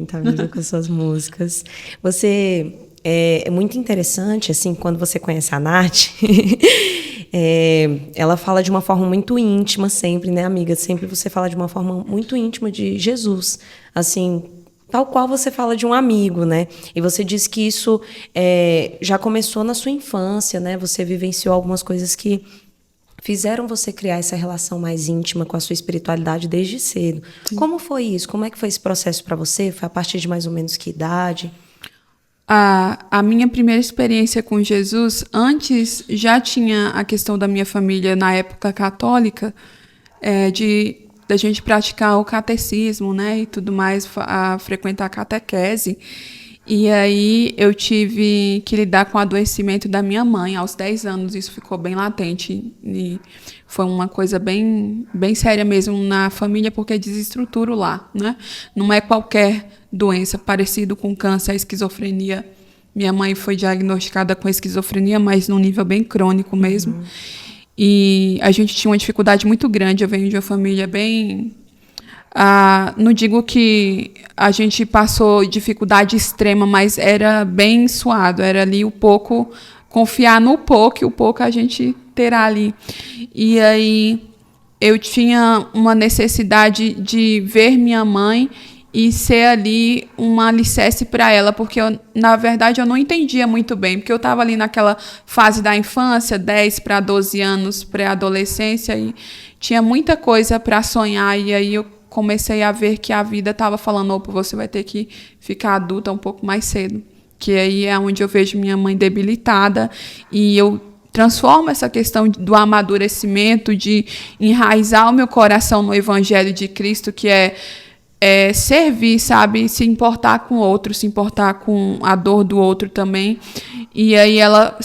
tá vindo com suas músicas. Você é muito interessante, assim, quando você conhece a Nath, ela fala de uma forma muito íntima sempre, né, amiga? Sempre você fala de uma forma muito íntima de Jesus, assim, tal qual você fala de um amigo, né? E você disse que isso já começou na sua infância, né? Você vivenciou algumas coisas que fizeram você criar essa relação mais íntima com a sua espiritualidade desde cedo. Sim. Como foi isso? Como é que foi esse processo para você? Foi a partir de mais ou menos que idade? A minha primeira experiência com Jesus, antes já tinha a questão da minha família na época católica, da gente praticar o catecismo, né, e tudo mais, a frequentar a catequese. E aí eu tive que lidar com o adoecimento da minha mãe aos 10 anos, isso ficou bem latente. E foi uma coisa bem, bem séria mesmo na família, porque desestrutura lá, né? Não é qualquer doença parecida com câncer, a esquizofrenia. Minha mãe foi diagnosticada com esquizofrenia, mas num nível bem crônico mesmo. Uhum. E a gente tinha uma dificuldade muito grande. Eu venho de uma família bem... não digo que a gente passou dificuldade extrema, mas era bem suado. Era ali o pouco, confiar no pouco, e o pouco a gente terá ali. E aí eu tinha uma necessidade de ver minha mãe e ser ali um alicerce para ela, porque na verdade eu não entendia muito bem, porque eu estava ali naquela fase da infância, 10 para 12 anos, pré-adolescência, e tinha muita coisa para sonhar, e aí eu comecei a ver que a vida estava falando, opa, você vai ter que ficar adulta um pouco mais cedo, que aí é onde eu vejo minha mãe debilitada, e eu transformo essa questão do amadurecimento, de enraizar o meu coração no Evangelho de Cristo, que é servir, sabe? Se importar com o outro, se importar com a dor do outro também. E aí ela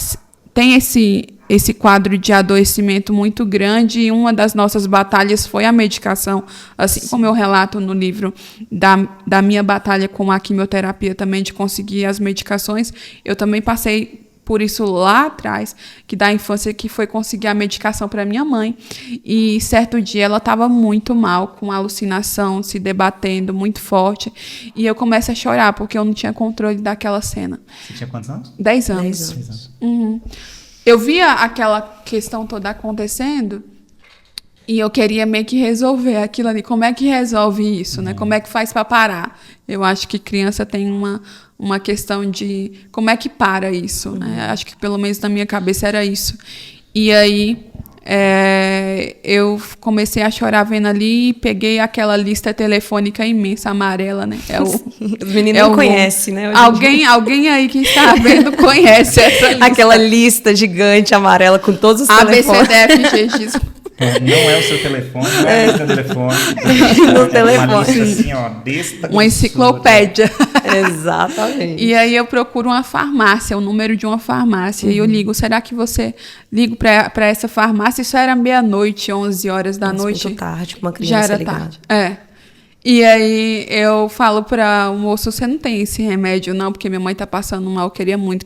tem esse quadro de adoecimento muito grande, e uma das nossas batalhas foi a medicação. Assim Sim. como eu relato no livro da minha batalha com a quimioterapia também, de conseguir as medicações, eu também passei por isso lá atrás, que da infância, que foi conseguir a medicação para minha mãe. E certo dia ela estava muito mal, com alucinação, se debatendo muito forte. E eu começo a chorar, porque eu não tinha controle daquela cena. Você tinha quantos anos? 10 anos. 10 anos. Uhum. Eu via aquela questão toda acontecendo e eu queria meio que resolver aquilo ali. Como é que resolve isso, né? Como é que faz para parar? Eu acho que criança tem uma questão de como é que para isso, né? Acho que pelo menos na minha cabeça era isso. E aí eu comecei a chorar vendo ali e peguei aquela lista telefônica imensa, amarela, né? Os meninos não conhecem, né? Alguém aí que está vendo conhece essa lista. Aquela lista gigante amarela com todos os telefones. ABCDFGX. Não é o seu telefone, não é o seu telefone. No telefone. Uma lista assim, ó, desse uma enciclopédia. Exatamente. E aí eu procuro uma farmácia, o número de uma farmácia, e eu ligo. Será que você... Ligo para essa farmácia, isso era meia-noite, 11 horas da noite. Muito tarde, com uma criança já era ligada. Tarde. E aí eu falo para o moço, você não tem esse remédio não, porque minha mãe tá passando mal, eu queria muito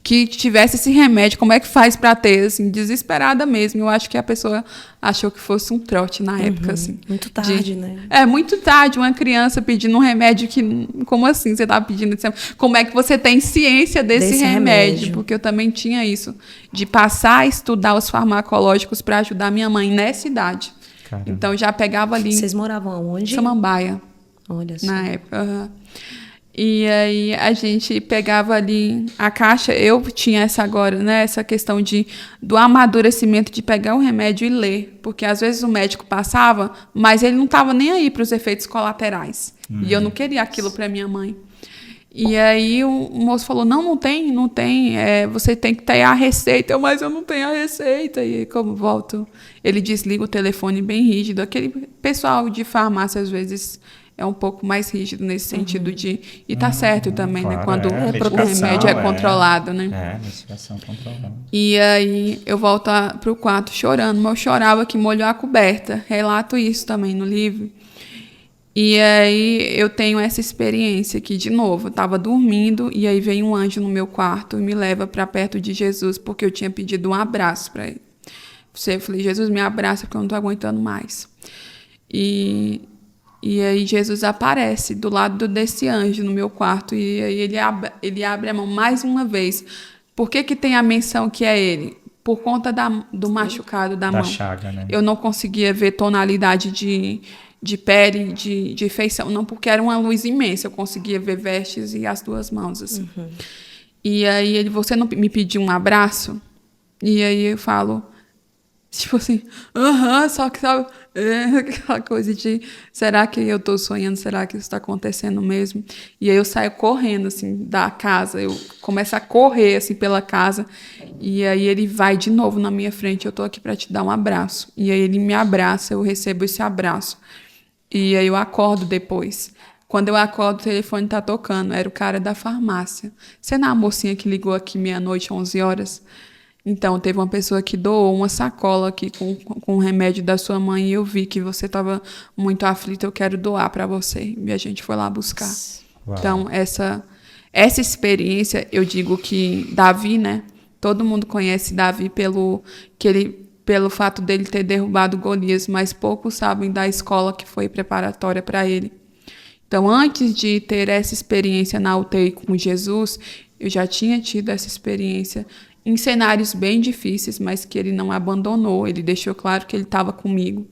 que tivesse esse remédio, como é que faz para ter, assim, desesperada mesmo. Eu acho que a pessoa achou que fosse um trote na época, assim. Muito tarde, né? Muito tarde, uma criança pedindo um remédio que, como assim você tá pedindo? Como é que você tem ciência desse remédio? Porque eu também tinha isso, de passar a estudar os farmacológicos para ajudar minha mãe nessa idade. Caramba. Então, já pegava ali... Vocês moravam aonde? Samambaia. Olha só. Na época. Uhum. E aí, a gente pegava ali a caixa. Eu tinha essa agora, né? Essa questão do amadurecimento de pegar o remédio e ler. Porque, às vezes, o médico passava, mas ele não estava nem aí para os efeitos colaterais. E eu não queria aquilo para minha mãe. E aí o moço falou, não tem, você tem que ter a receita. Mas eu não tenho a receita. E aí, como volto, ele desliga o telefone bem rígido. Aquele pessoal de farmácia, às vezes, é um pouco mais rígido nesse sentido de... E tá certo também, claro, né? Quando o remédio é controlado, né? Medicação controlada. E aí eu volto pro quarto chorando. Mas eu chorava que molhou a coberta. Relato isso também no livro. E aí eu tenho essa experiência que, de novo, eu estava dormindo e aí veio um anjo no meu quarto e me leva para perto de Jesus, porque eu tinha pedido um abraço para ele. Eu falei, Jesus, me abraça porque eu não estou aguentando mais. E E aí Jesus aparece do lado desse anjo no meu quarto. E aí ele abre a mão mais uma vez. Por que tem a menção que é ele? Por conta do machucado da Da mão. chaga, né? Eu não conseguia ver tonalidade de pele, de feição. Não, porque era uma luz imensa. Eu conseguia ver vestes e as duas mãos, assim. E aí você não me pediu um abraço? E aí eu falo, tipo assim, só que sabe, aquela coisa de, será que eu tô sonhando? Será que isso tá acontecendo mesmo? E aí eu saio correndo, assim, da casa, eu começo a correr, assim, pela casa, e aí ele vai de novo na minha frente, eu tô aqui para te dar um abraço. E aí ele me abraça, eu recebo esse abraço. E aí eu acordo depois. Quando eu acordo, o telefone tá tocando, era o cara da farmácia. Você não é a mocinha que ligou aqui meia-noite, 11 horas? Então, teve uma pessoa que doou uma sacola aqui com o remédio da sua mãe e eu vi que você estava muito aflita, eu quero doar para você. E a gente foi lá buscar. Uau. Então, essa experiência, eu digo que Davi, né? Todo mundo conhece Davi pelo fato dele ter derrubado Golias, mas poucos sabem da escola que foi preparatória para ele. Então, antes de ter essa experiência na UTI com Jesus, eu já tinha tido essa experiência em cenários bem difíceis, mas que ele não abandonou. Ele deixou claro que ele estava comigo.